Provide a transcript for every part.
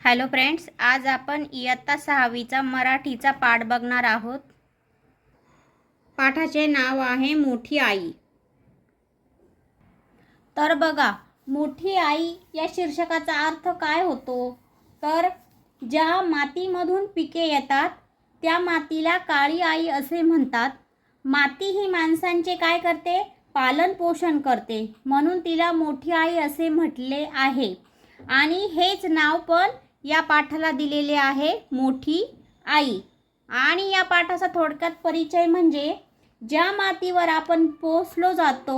Hello friends, आज आपण इयत्ता 6वीचा मराठीचा पाठ बघणार आहोत। पाठाचे नाव आहे मोठी आई। तर बघा, मोठी आई या शीर्षकाचा अर्थ काय होतो? तर ज्या मातीमधून पिके येतात त्या मातीला काळी आई असे म्हणतात। माती ही माणसांचे काय करते? पालन पोषण करते, म्हणून तिला मोठी आई असे म्हटले आहे। आणि हेच नाव पण या पाठाला दिलेले आहे, मोठी आई। आणि या पाठाचा थोडक्यात परिचय म्हणजे ज्या मातीवर आपण पोसलो जातो,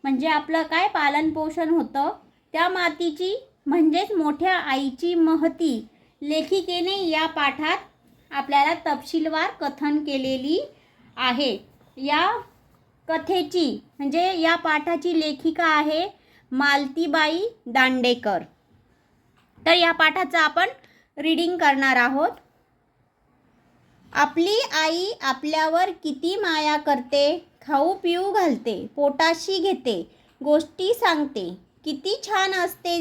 म्हणजे आपलं काय पालन पोषण होतं, त्या मातीची म्हणजेच मोठ्या आईची महती लेखिकेने या पाठात आपल्याला तपशीलवार कथन केलेली आहे। या कथेची म्हणजे या पाठाची लेखिका आहे मालतीबाई दांडेकर। तर या पाठाचं आपण रीडिंग करणार आहोत। आपली आई आपल्यावर किती माया करते, खाऊ पिऊ घालते, पोटाशी घेते, गोष्टी सांगते, किती छान असते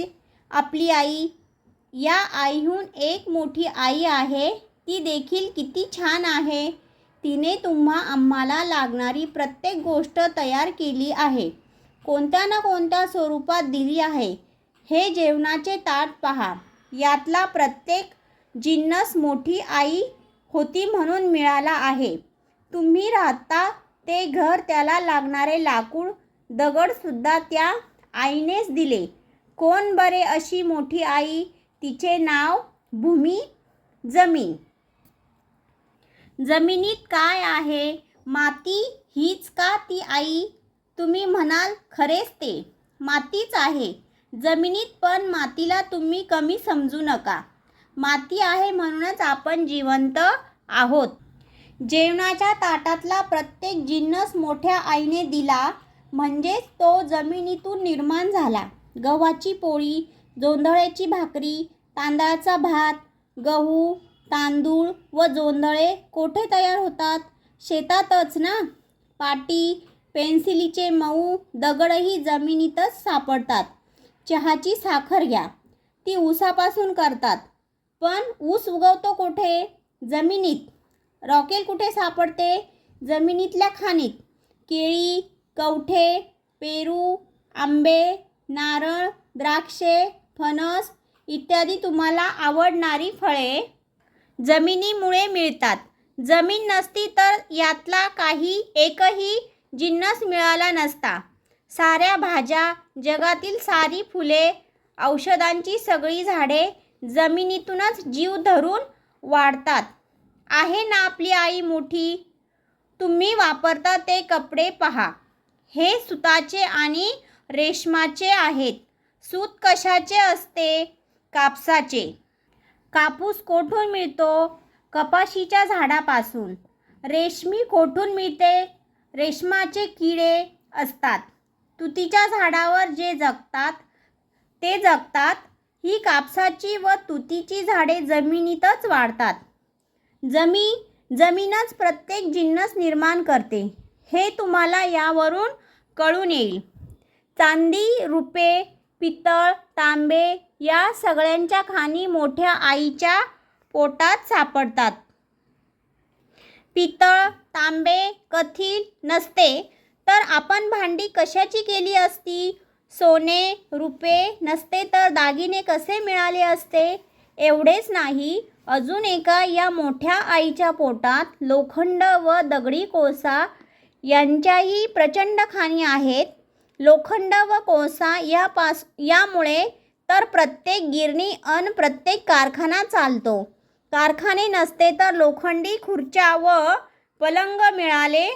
आपली आई। या आईहून एक मोठी आई आहे, ती देखील किती छान आहे। तिने आम्हाला लागणारी प्रत्येक गोष्ट तयार केली आहे, कोणत्या ना कोणत्या स्वरूपात दिली आहे। हे जेवणाचे ताट पहा, यातला प्रत्येक जिन्नस मोठी आई होती म्हणून मिळाला आहे। तुम्ही राहता ते घर, त्याला लागणारे लाकूड दगडसुद्धा त्या आईनेच दिले। कोण बरे अशी मोठी आई? तिचे नाव भूमी, जमीन। जमिनीत काय आहे? माती हीच का ती आई? तुम्ही म्हणाल, खरेच ते मातीच आहे। जमिनीत पण मातीला तुम्ही कमी समजू नका। माती आहे म्हणूनच आपण जिवंत आहोत। जेवणाच्या ताटातला प्रत्येक जिन्नस मोठ्या आईने दिला, म्हणजेच तो जमिनीतून निर्माण झाला। गव्हाची पोळी, जोंधळ्याची भाकरी, तांदळाचा भात, गहू, तांदूळ व जोंधळे कोठे तयार होतात? शेतातच ना। पाटी, पेन्सिलीचे मऊ दगडही जमिनीतच सापडतात। चहाची साखर घ्या, ती ऊसापासून करतात, पण ऊस उगवतो कुठे? जमिनीत। रॉकेल कुठे सापडते? जमिनीतल्या खाणीत। केळी, कवठे, पेरू, आंबे, नारळ, द्राक्षे, फणस इत्यादी तुम्हाला आवडणारी फळे जमिनीमुळे मिळतात। जमीन नसती तर यातला एकही जिन्नस मिळाला नसता। साऱ्या भाज्या, जगातील सारी फुले, औषधांची सगळी झाडे जमिनीतूनच जीव धरून वाढतात। आहे ना आपली आई मोठी? तुम्ही वापरता ते कपडे पहा, हे सुताचे आणि रेशमाचे आहेत। सूत कशाचे असते? कापसाचे। कापूस कोठून मिळतो? कपाशीच्या झाडापासून। रेशमी कोठून मिळते? रेशमाचे किडे असतात। तुतीच्या झाडावर जे जगतात ते जगतात। ही कापसाची व तुतीची झाडे जमिनीतच वाढतात। जमीनच प्रत्येक जिन्नस निर्माण करते, हे तुम्हाला यावरून कळून येईल। चांदी, रुपे, पितळ, तांबे या सगळ्यांच्या खाणी मोठ्या आईच्या पोटात सापडतात। पितळ, तांबे, कथील नसते तर आपण भांडी कशाची केली असती? सोने, रुपे नसते तर दागिने कसे मिळाले असते? एवढेच नाही, अजून एका या मोठ्या आईच्या पोटात लोखंड व दगडी कोळसा यांच्याही प्रचंड खाणी आहेत। लोखंड व कोळसा यामुळे तर प्रत्येक गिरणी अन प्रत्येक कारखाना चालतो। कारखाने नसते तर लोखंडी खुर्च्या व पलंग मिळाले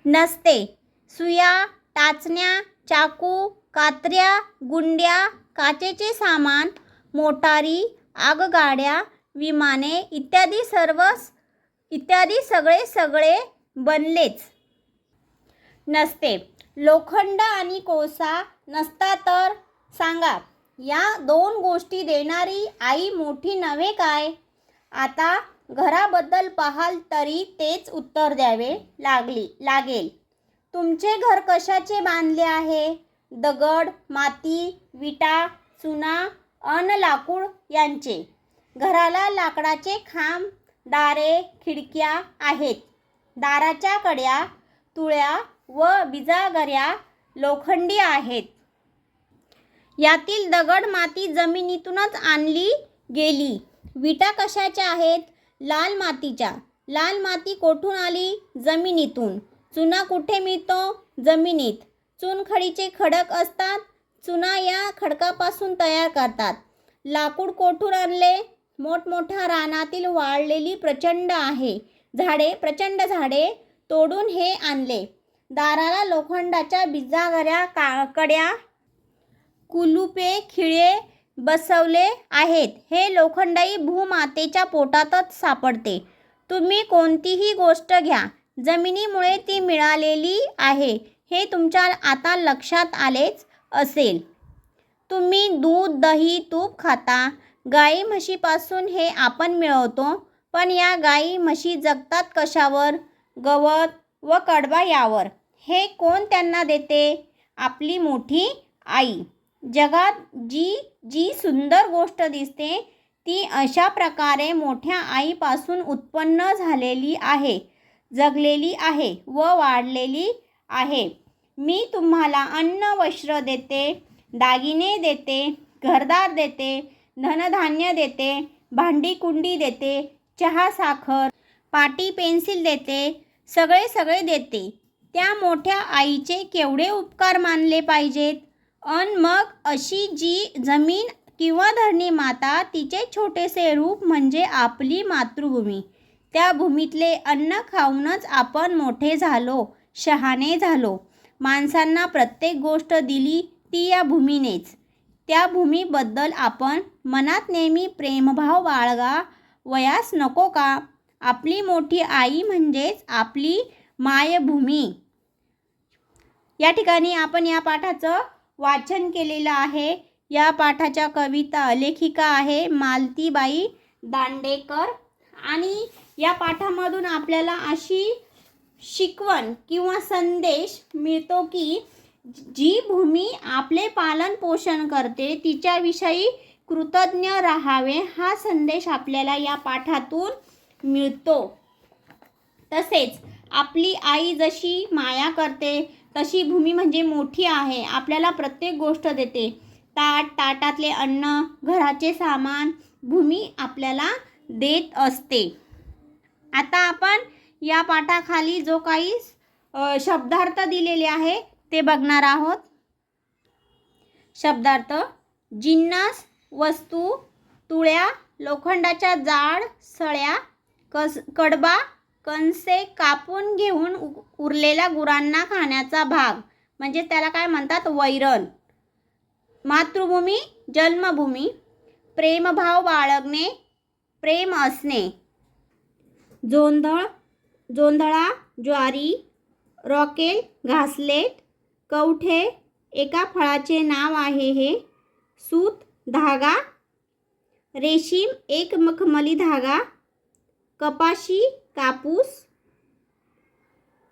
नसते। सुया, टाचण्या, चाकू, कात्र्या, गुंड्या, काचेचे सामान, मोटारी, आगगाड्या, विमाने इत्यादी सगळे बनलेच नसते। लोखंड आणि कोळसा नसता तर सांगा, या दोन गोष्टी देणारी आई मोठी नव्हे काय? आता घराबद्दल पाहाल तरी तेच उत्तर द्यावे लागेल। तुमचे घर कशाचे बांधले आहे? दगड, माती, विटा, चुना अन लाकूड यांचे। घराला लाकडाचे खांब, दारे, खिडक्या आहेत. दाराच्या कड्या, तुळया व बिजागऱ्या लोखंडी आहेत. यातील दगड माती जमिनीतूनच आणली गेली. विटा कशाच्या आहेत? लाल मातीच्या. लाल माती कोठून आली? जमिनीतून. चुना कुठे मिळतो? जमिनीत. चुनखडीचे खडक असतात. चुना या खडकापासून तयार करतात. लाकूड कोठून आणले? मोठमोठ्या रानातील वाळलेली प्रचंड झाडे तोडून हे आणले. दाराला लोखंडाच्या बिजागऱ्या, कड्या, कुलुपे, खिळे बसवले आहेत. हे लोखंडही भूमातेच्या पोटातच सापडते. तुम्ही कोणतीही गोष्ट घ्या, जमिनीमुळे ती मिळालेली आहे हे तुमच्या आता लक्षात आलेच असेल. तुम्ही दूध, दही, तूप खाता. गाई म्हशीपासून हे आपण मिळवतो. पण या गाई म्हशी जगतात कशावर? गवत व कडबा यावर. हे कोण त्यांना देते? आपली मोठी आई. जगात जी सुंदर गोष्ट दिसते ती अशा प्रकारे मोठ्या आईपासून उत्पन्न झालेली आहे, जगलेली आहे व वाढलेली आहे. मी तुम्हाला अन्न वस्त्र देते, दागिने देते, घरदार देते, धनधान्य देते, भांडी कुंडी देते, चहा साखर, पाटी पेन्सिल देते, सगळे देते. त्या मोठ्या आईचे केवढे उपकार मानले पाहिजेत. मग अशी जी जमीन किंवा धरणी माता, तिचे छोटेसे रूप म्हणजे आपली मातृभूमी. त्या भूमीतले अन्न खाऊनच आपण मोठे झालो, शहाणे झालो. माणसांना प्रत्येक गोष्ट दिली ती या भूमीनेच. त्या भूमीबद्दल आपण मनात नेहमी प्रेमभाव बाळगा वयास नको का? आपली मोठी आई म्हणजेच आपली मायभूमी. या ठिकाणी आपण या पाठाचं वाचन केलेलं आहे. या पाठाच्या कविता लेखिका आहे मालतीबाई दांडेकर. आणि या पाठामधून आपल्याला अशी शिकवण किंवा संदेश मिळतो की जी भूमी आपले पालन पोषण करते तिच्याविषयी कृतज्ञ राहावे, हा संदेश आपल्याला या पाठातून मिळतो. तसेच आपली आई जशी माया करते तशी भूमी म्हणजे मोठी आहे, आपल्याला प्रत्येक गोष्ट देते. ताटातले अन्न, घराचे सामान भूमी आपल्याला देत असते. आता आपण या पाठाखाली जो काही शब्दार्थ दिलेले आहे ते बघणार आहोत. शब्दार्थ: जिन्नस, वस्तू, तुळया, लोखंडाच्या जाड सळ्या, कडबा, कणसे, कापून घेऊन उरलेला गुरांना खाण्याचा भाग म्हणजे त्याला काय म्हणतात? वैरण. मातृभूमी, जन्मभूमी. प्रेमभाव बाळगणे, प्रेम असणे. जोंधळा, ज्वारी. रॉकेल, घासलेट. कवठे, एका फळाचे नाव आहे हे. सूत, धागा. रेशीम, एक मखमली धागा. कपाशी, कापूस.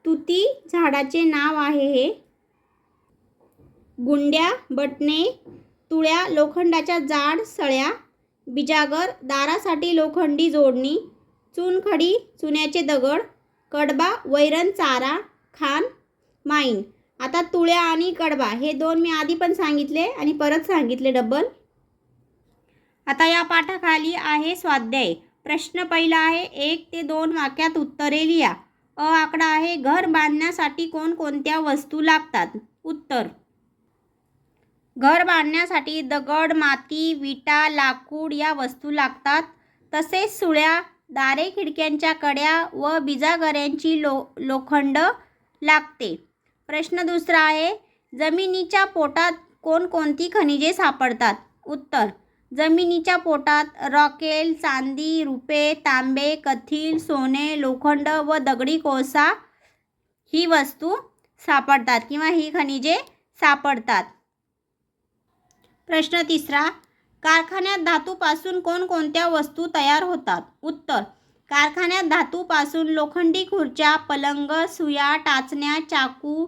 तुती, झाडाचे नाव आहे हे. गुंड्या, बटणे. तुळया, लोखंडाच्या जाड सळ्या. बिजागर, दारासाठी लोखंडी जोडणी. चुनखडी, चुन्याचे दगड. कडबा, वैरण, चारा. खान, माईन. आता तुळया आणि कडबा हे दोन मी आधी पण सांगितले आणि परत सांगितले डबल. आता या पाठाखाली आहे स्वाध्याय. प्रश्न पहिला आहे, 1 ते 2 वाक्यात उत्तरे लिहा. आकडा आहे, घर बांधण्यासाठी कोणकोणत्या वस्तू लागतात? उत्तर: घर बांधण्यासाठी दगड, माती, विटा, लाकूड या वस्तू लागतात. तसेच सुळ्या, दारे, खिडक्यांच्या कड्या व बिजागऱ्यांची लोखंड लागते. प्रश्न दुसरा आहे, जमिनीच्या पोटात कोणकोणती खनिजे सापडतात? उत्तर: जमिनीच्या पोटात रॉकेल, चांदी, रुपे, तांबे, कथील, सोने, लोखंड व दगडी कोळसा ही वस्तू सापडतात किंवा ही खनिजे सापडतात. प्रश्न तिसरा, कारखान्यात धातूपासून कोणकोणत्या वस्तू तयार होतात? उत्तर: कारखान्यात धातूपासून लोखंडी खुर्च्या, पलंग, सुया, टाचण्या, चाकू,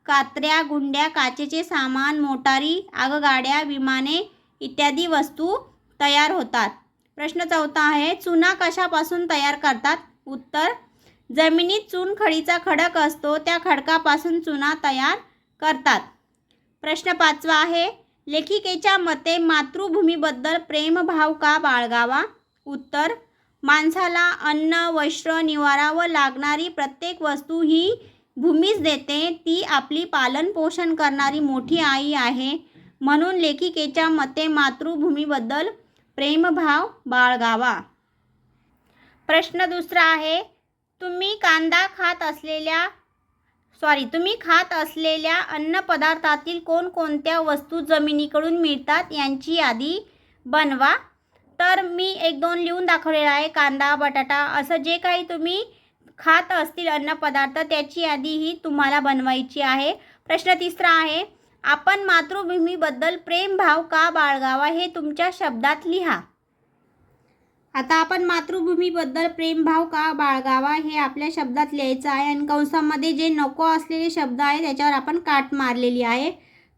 कात्र्या, गुंड्या, काचेचे सामान, मोटारी, आगगाड्या, विमाने इत्यादी वस्तू तयार होतात. प्रश्न 4 आहे, चुना कशापासून तयार करतात? उत्तर, जमिनीत चुनखडीचा खडक असतो त्या खडकापासून चुना तयार करतात. प्रश्न 5 आहे, लेखिकेच्या मते मातृभूमीबद्दल प्रेमभाव का बाळगावा? उत्तर, माणसाला अन्न, वस्त्र, निवारा व लागणारी प्रत्येक वस्तू ही भूमीच देते. ती आपली पालनपोषण करणारी मोठी आई आहे. म्हणून लेखिकेच्या मते मातृभूमीबद्दल प्रेमभाव बाळगावा. प्रश्न 2 आहे, तुम्ही खात असलेल्या अन्नपदार्थातील कोणकोणत्या वस्तू जमिनीकडून मिळतात यांची यादी बनवा. तर मी 1-2 लिहून दाखवलेला आहे. कांदा, बटाटा असं जे काही तुम्ही खात असतील अन्नपदार्थ त्याची यादी ही तुम्हाला बनवायची आहे. प्रश्न 3 आहे, आपण मातृभूमीबद्दल प्रेमभाव का बाळगावा हे तुमच्या शब्दात लिहा. आता आपण मातृभूमीबद्दल प्रेमभाव का बाळगावा हे आपल्या शब्दात लिहायचं आहे आणि कंसामध्ये जे नको असलेले शब्द आहे त्याच्यावर आपण काट मारलेली आहे.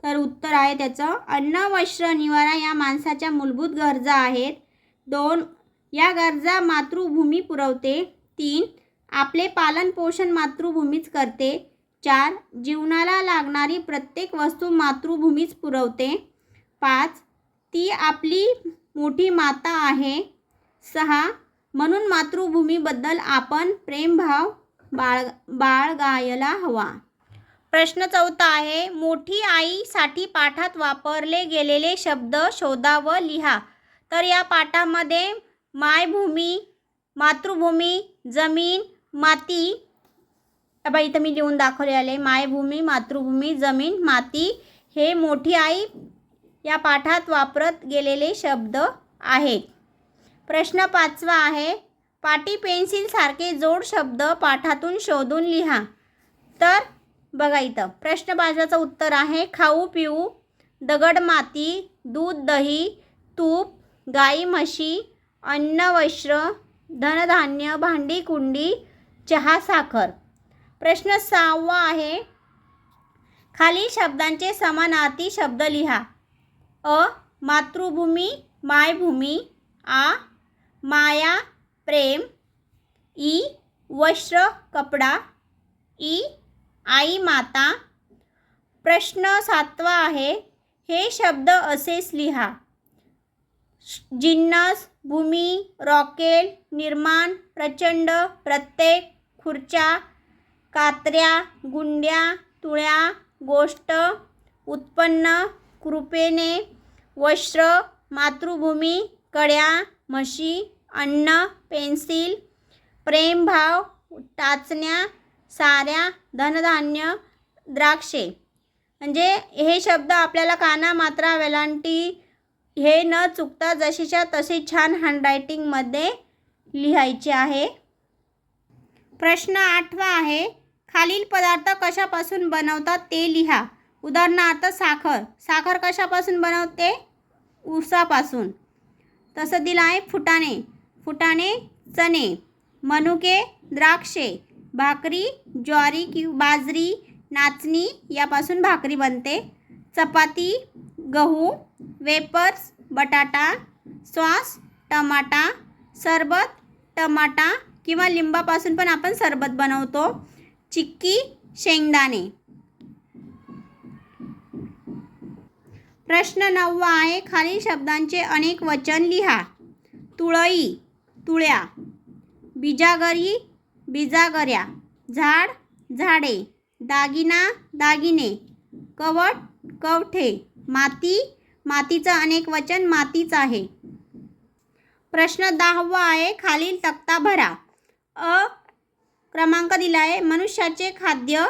तर उत्तर आहे त्याचं, अन्न, वस्त्र, निवारा या माणसाच्या मूलभूत गरजा आहेत. 2, या गरजा मातृभूमी पुरवते. 3, आपले पालनपोषण मातृभूमीच करते. 4, जीवनाला लागणारी प्रत्येक वस्तू मातृभूमीच पुरवते. 5, ती आपली मोठी माता आहे. 6, म्हणून मातृभूमीबद्दल आपण प्रेमभाव बाळगायला हवा. प्रश्न 4 आहे, मोठी आईसाठी पाठात वापरले गेलेले शब्द शोधा व लिहा. तर या पाठामध्ये मायभूमी, मातृभूमी, जमीन, माती, इथं मी लिहून दाखवले आले, मायभूमी, मातृभूमी, जमीन, माती हे मोठी आई या पाठात वापरत गेलेले शब्द आहेत. प्रश्न 5 आहे, पाटी पेन्सिल सारखे जोड शब्द पाठातून शोधून लिहा. तर बघा इथं प्रश्न 5चं उत्तर आहे, खाऊ पिऊ, दगड माती, दूध दही, तूप, गाई म्हशी, अन्न वस्त्र, धनधान्य, भांडी कुंडी, चहा साखर. प्रश्न 6 आहे, खालील शब्दांचे समानार्थी शब्द लिहा. अ, मातृभूमी, मायभूमी. आ, माया, प्रेम. ई, वस्त्र, कपडा. ई, आई, माता. प्रश्न 7 आहे, हे शब्द असेच लिहा. जिन्नस, भूमी, रॉकेल, निर्माण, प्रचंड, प्रत्येक, खुर्च्या, कात्र्या, गुंड्या, तुळ्या, गोष्ट, उत्पन्न, कृपेने, वस्त्र, मातृभूमी, कड्या, म्हशी, अन्न, पेन्सिल, प्रेमभाव, टाचण्या, साऱ्या, धनधान्य, द्राक्षे. म्हणजे हे शब्द आपल्याला काना, मात्रा, वेलांटी हे न चुकता जशीच्या तशी छान हँडरायटिंगमध्ये लिहायचे आहे. प्रश्न 8 आहे, खालील पदार्थ कशापासून बनवतात ते लिहा. उदाहरणार्थ साखर. साखर कशापासून बनवते? ऊसापासून. तसं दिलं आहे फुटाणे. फुटाणे चणे. मनुके द्राक्षे. भाकरी ज्वारी किंवा बाजरी, नाचणी यापासून भाकरी बनते. चपाती गहू. वेपर्स बटाटा. Sauce tomato. सरबत टमाटा किंवा लिंबापासून पण आपण सरबत बनवतो. चिक्की शेंगदाणे. प्रश्न 9 आहे, खालील शब्दांचे अनेक वचन लिहा. तुळई तुळ्या. बिजागरी बिजागऱ्या. झाड झाडे. दागिना दागिने. कवट कवठे. माती मातीचं अनेक वचन मातीच आहे. प्रश्न 10 आहे, खालील तक्ता भरा. अ क्रमांक दिला आहे, मनुष्याचे खाद्य,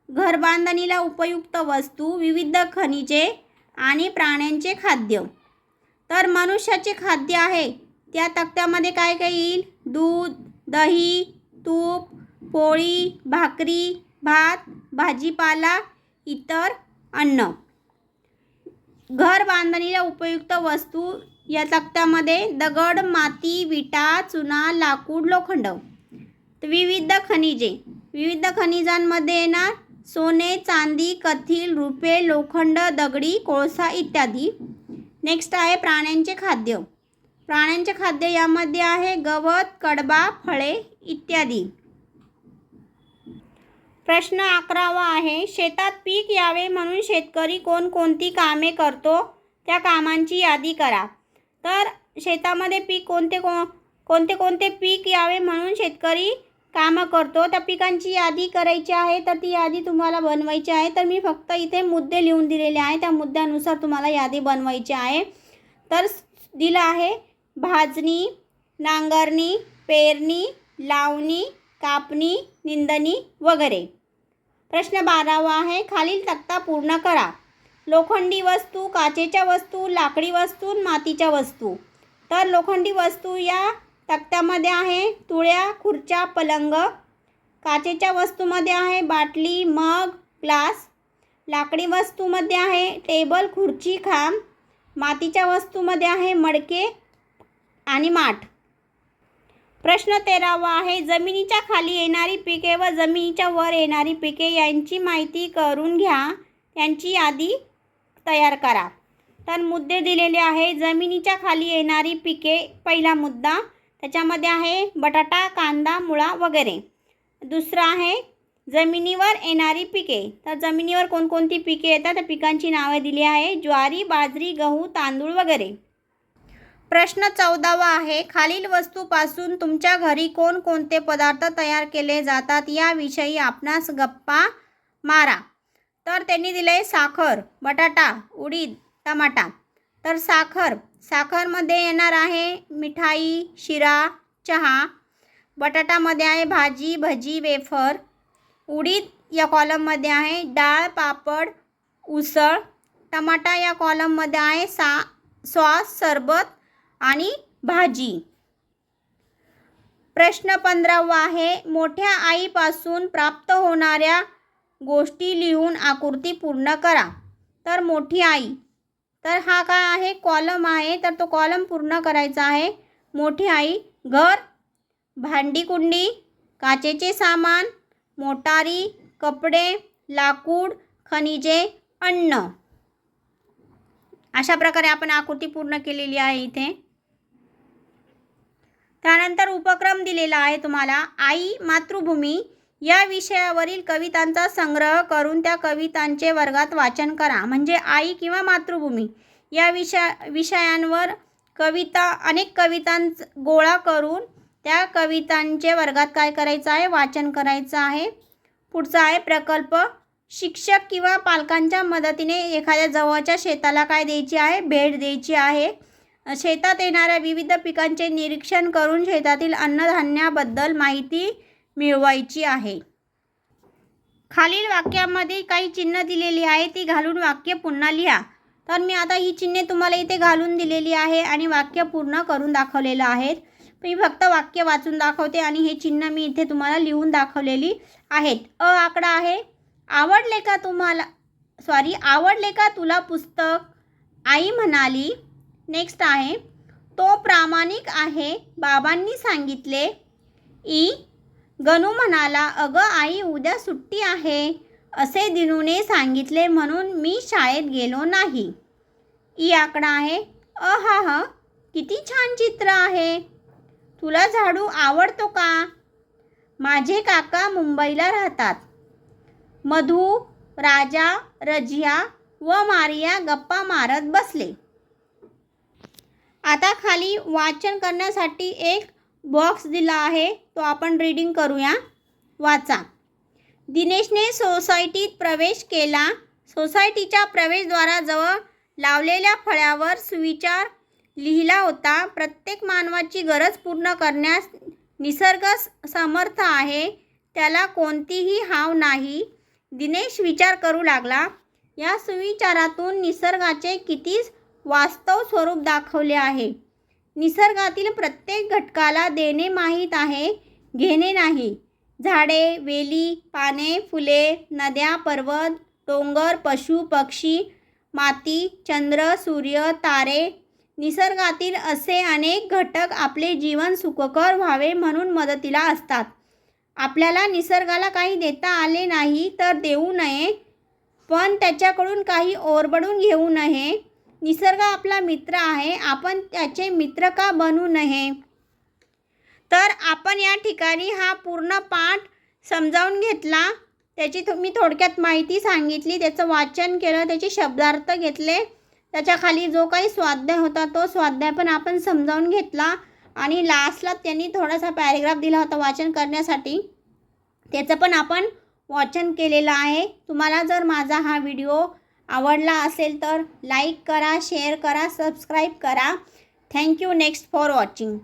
घरबांधणीला उपयुक्त वस्तू, विविध खनिजे आणि प्राण्यांचे खाद्य. तर मनुष्याचे खाद्य आहे त्या तक्त्यामध्ये काय काय येईल? दूध, दही, तूप, पोळी, भाकरी, भात, भाजीपाला, इतर अन्न. घर बांधणीला उपयुक्त वस्तू या तक्त्यामध्ये दगड, माती, विटा, चुना, लाकूड, लोखंड. विविध खनिजे. विविध खनिजांमध्ये येणार सोने, चांदी, कथील, रुपे, लोखंड, दगडी, कोळसा इत्यादी. नेक्स्ट आहे प्राण्यांचे खाद्य. प्राण्यांचे खाद्य यामध्ये आहे गवत, कडबा, फळे इत्यादी. प्रश्न 11वा आहे, शेतात पीक यावे म्हणून शेतकरी कोणकोणती कामे करतो, त्या कामांची यादी करा. तर शेतामध्ये पीक कोणते पीक यावे म्हणून शेतकरी कामं करतो, त्या पिकांची यादी करायची आहे. तर ती यादी तुम्हाला बनवायची आहे. तर मी फक्त इथे मुद्दे लिहून दिलेले आहे, त्या मुद्द्यानुसार तुम्हाला यादी बनवायची आहे. तर दिलं आहे भाजणी, नांगरणी, पेरणी, लावणी, कापणी, निंदणी वगैरे. प्रश्न 12वा आहे, खालील तक्ता पूर्ण करा. लोखंडी वस्तू, काचेच्या वस्तू, लाकडी वस्तू, मातीच्या वस्तू. तर लोखंडी वस्तू या तक्त्यामध्ये आहे तुळ्या, खुर्च्या, पलंग. काचेच्या वस्तूमध्ये आहे बाटली, मग, ग्लास. लाकडी वस्तूमध्ये आहे टेबल, खुर्ची, खांब. मातीच्या वस्तूमध्ये आहे मडके आणि माठ. प्रश्न 13वा आहे, जमिनीच्या खाली येणारी पिके व जमिनीच्या वर येणारी पिके यांची माहिती करून घ्या, त्यांची यादी तयार करा. तर मुद्दे दिलेले आहे. जमिनीच्या खाली येणारी पिके, पहिला मुद्दा त्याच्यामध्ये आहे बटाटा, कांदा, मुळा वगैरे. दुसरा आहे जमिनीवर येणारी पिके. तर जमिनीवर कोणकोणती पिके येतात त्या पिकांची नावे दिली आहे ज्वारी, बाजरी, गहू, तांदूळ वगैरे. प्रश्न 14वा आहे, खालील वस्तूपासून तुमच्या घरी कोणकोणते पदार्थ तयार केले जातात याविषयी आपणास गप्पा मारा. तर त्यांनी दिलं आहे साखर, बटाटा, उडीद, टमाटा. तर साखरमध्ये येणार आहे मिठाई, शिरा, चहा. बटाटामध्ये आहे भाजी, भजी, वेफर. उडीद या कॉलममध्ये आहे डाळ, पापड, उसळ. टमाटा या कॉलममध्ये आहे सॉस, सरबत आणि भाजी. प्रश्न 15वा आहे, मोठ्या आईपासून प्राप्त होणाऱ्या गोष्टी लिहून आकृती पूर्ण करा. तर मोठी आई, तर हा काय आहे कॉलम आहे, तर तो कॉलम पूर्ण करायचा आहे. मोठी आई, घर, भांडी-कुंडी, काचेचे सामान, मोटारी, कपडे, लाकूड, खनिजे, अन्न. अशा प्रकारे आपण आकृती पूर्ण केलेली आहे इथे. त्यानंतर उपक्रम दिलेला आहे तुम्हाला, आई, मातृभूमी या विषयावरील कवितांचा संग्रह करून त्या कवितांचे वर्गात वाचन करा. म्हणजे आई किंवा मातृभूमी या विषयांवर अनेक कवितांचा गोळा करून त्या कवितांचे वर्गात काय करायचं आहे, वाचन करायचं आहे. पुढचा आहे प्रकल्प. शिक्षक किंवा पालकांच्या मदतीने एखाद्या जवळच्या शेताला काय द्यायची आहे, भेट द्यायची आहे. शेतात येणाऱ्या विविध पिकांचे निरीक्षण करून शेतातील अन्नधान्याबद्दल माहिती मिळवायची आहे. खालील वाक्यामध्ये काही चिन्ह दिलेली आहे, ती घालून वाक्य पुन्हा लिहा. तर मी आता ही चिन्हे तुम्हाला इथे घालून दिलेली आहे आणि वाक्य पूर्ण करून दाखवलेलं आहे. मी फक्त वाक्य वाचून दाखवते आणि हे चिन्ह मी इथे तुम्हाला लिहून दाखवलेली आहेत. आकडा आहे, आवडले का तुला पुस्तक, आई म्हणाली. नेक्स्ट आहे, तो प्रामाणिक आहे, बाबांनी सांगितले. गणू म्हणाला, अगं आई उद्या सुट्टी आहे, असे दिनूने सांगितले म्हणून मी शाळेत गेलो नाही. आकडा आहे, किती छान चित्र आहे, तुला झाडू आवडतो का? माझे काका मुंबईला राहतात. मधू, राजा, रजिया व मारिया गप्पा मारत बसले. आता खाली वाचन करण्यासाठी एक बॉक्स दिला आहे, तो आपण रीडिंग करूया. वाचा. दिनेशने सोसायटीत प्रवेश केला. सोसायटीच्या प्रवेशद्वाराजवळ लावलेल्या फळ्यावर सुविचार लिहिला होता. प्रत्येक मानवाची गरज पूर्ण करण्यास निसर्ग समर्थ आहे, त्याला कोणतीही हाव नाही. दिनेश विचार करू लागला, या सुविचारातून निसर्गाचे किती वास्तव स्वरूप दाखवले आहे. निसर्गातील प्रत्येक घटकाला देणे माहीत आहे, घेणे नाही. झाडे, वेली, पाने, फुले, नद्या, पर्वत, डोंगर, पशु, पक्षी, माती, चंद्र, सूर्य, तारे, निसर्गातील असे अनेक घटक आपले जीवन सुखकर व्हावे म्हणून मदतीला असतात. आपल्याला निसर्गाला काही देता आले नाही तर देऊ नये, पण त्याच्याकडून काही ओरबडून घेऊ नये. निसर्ग आपला मित्र आहे, आपण त्याचे मित्र का बनू नये. तर आपण या ठिकाणी हा पूर्ण पाठ समजावून घेतला. त्याची मी थोडक्यात माहिती सांगितली, त्याचं वाचन केलं, त्याचे शब्दार्थ घेतले, त्याच्याखाली जो काही स्वाध्याय होता तो स्वाध्याय पण आपण समजावून घेतला आणि लास्टला त्यांनी थोडासा पॅरेग्राफ दिला होता वाचन करण्यासाठी, त्याचं पण आपण वाचन केलेलं आहे. तुम्हाला जर माझा हा व्हिडिओ आवडला असेल तर लाईक करा, शेअर करा, सबस्क्राईब करा. थँक्यू. Next for watching.